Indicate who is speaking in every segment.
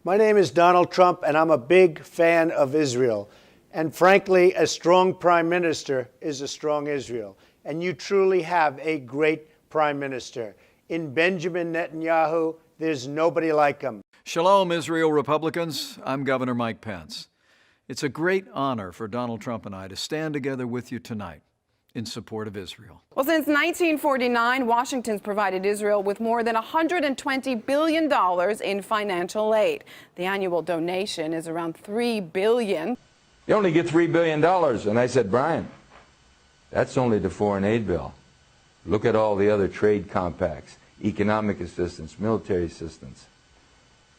Speaker 1: My name is Donald Trump, and I'm a big fan of Israel. And frankly, a strong prime minister is a strong Israel. And you truly have a great prime minister. In Benjamin Netanyahu, there's nobody like him.
Speaker 2: Shalom, Israel Republicans. I'm Governor Mike Pence. It's a great honor for Donald Trump and I to stand together with you tonight in support of Israel.
Speaker 3: Well, since 1949, Washington's provided Israel with more than $120 billion in financial aid. The annual donation is around $3 billion.
Speaker 4: You only get $3 billion. And I said, Brian, that's only the foreign aid bill. Look at all the other trade compacts, economic assistance, military assistance.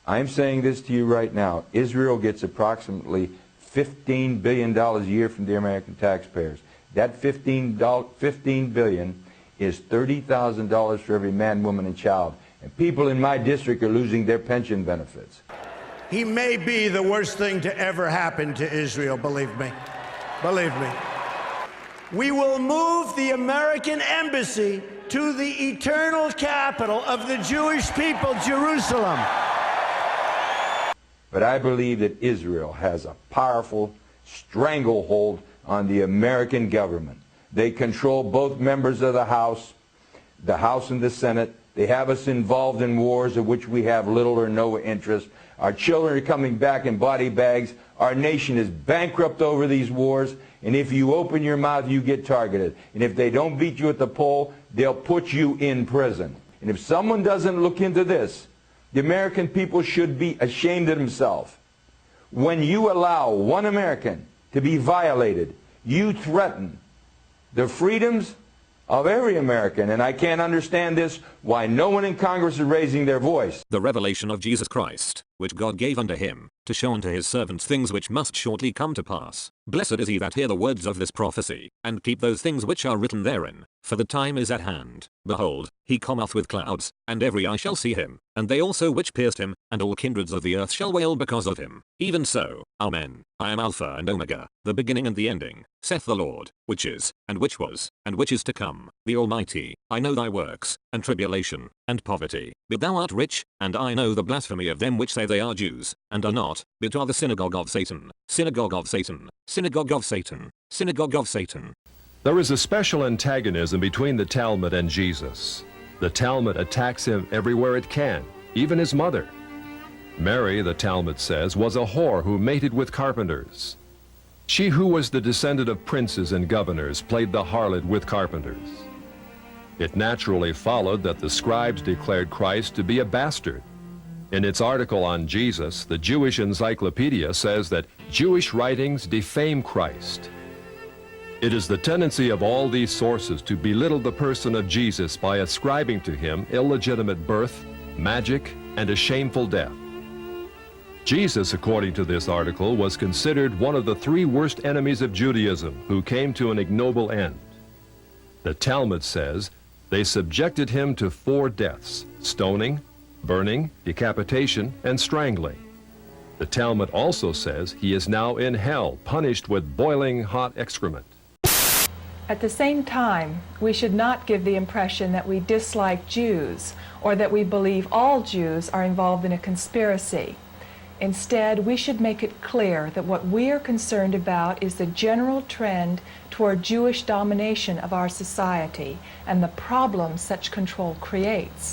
Speaker 4: I'm saying this to you right now. Israel gets approximately $15 billion a year from the American taxpayers. That $15 billion is $30,000 for every man, woman, and child. And people in my district are losing their pension benefits.
Speaker 1: He may be the worst thing to ever happen to Israel, believe me. Believe me. We will move the American embassy to the eternal capital of the Jewish people, Jerusalem.
Speaker 4: But I believe that Israel has a powerful stranglehold on the American government. They control both members of the House and the Senate. They have us involved in wars of which we have little or no interest. Our children are coming back in body bags. Our nation is bankrupt over these wars. And if you open your mouth, you get targeted. And if they don't beat you at the poll, they'll put you in prison. And if someone doesn't look into this, the American people should be ashamed of themselves. When you allow one American to be violated, you threaten the freedoms of every American. And I can't understand this, why no one in Congress is raising their voice.
Speaker 5: The revelation of Jesus Christ, which God gave unto him, to show unto his servants things which must shortly come to pass. Blessed is he that hear the words of this prophecy, and keep those things which are written therein. For the time is at hand. Behold, he cometh with clouds, and every eye shall see him, and they also which pierced him, and all kindreds of the earth shall wail because of him. Even so, Amen. I am Alpha and Omega, the beginning and the ending, saith the Lord, which is, and which was, and which is to come, the Almighty. I know thy works, and tribulation, and poverty, but thou art rich, and I know the blasphemy of them which say they are Jews, and are not, but are the synagogue of Satan, synagogue of Satan, synagogue of Satan, synagogue of Satan.
Speaker 6: There is a special antagonism between the Talmud and Jesus. The Talmud attacks him everywhere it can, even his mother. Mary, the Talmud says, was a whore who mated with carpenters. She who was the descendant of princes and governors played the harlot with carpenters. It naturally followed that the scribes declared Christ to be a bastard. In its article on Jesus, the Jewish Encyclopedia says that Jewish writings defame Christ. It is the tendency of all these sources to belittle the person of Jesus by ascribing to him illegitimate birth, magic, and a shameful death. Jesus, according to this article, was considered one of the 3 worst enemies of Judaism who came to an ignoble end. The Talmud says they subjected him to 4 deaths: stoning, burning, decapitation, and strangling. The Talmud also says he is now in hell, punished with boiling hot excrement.
Speaker 7: At the same time, we should not give the impression that we dislike Jews or that we believe all Jews are involved in a conspiracy. Instead, we should make it clear that what we are concerned about is the general trend toward Jewish domination of our society and the problems such control creates.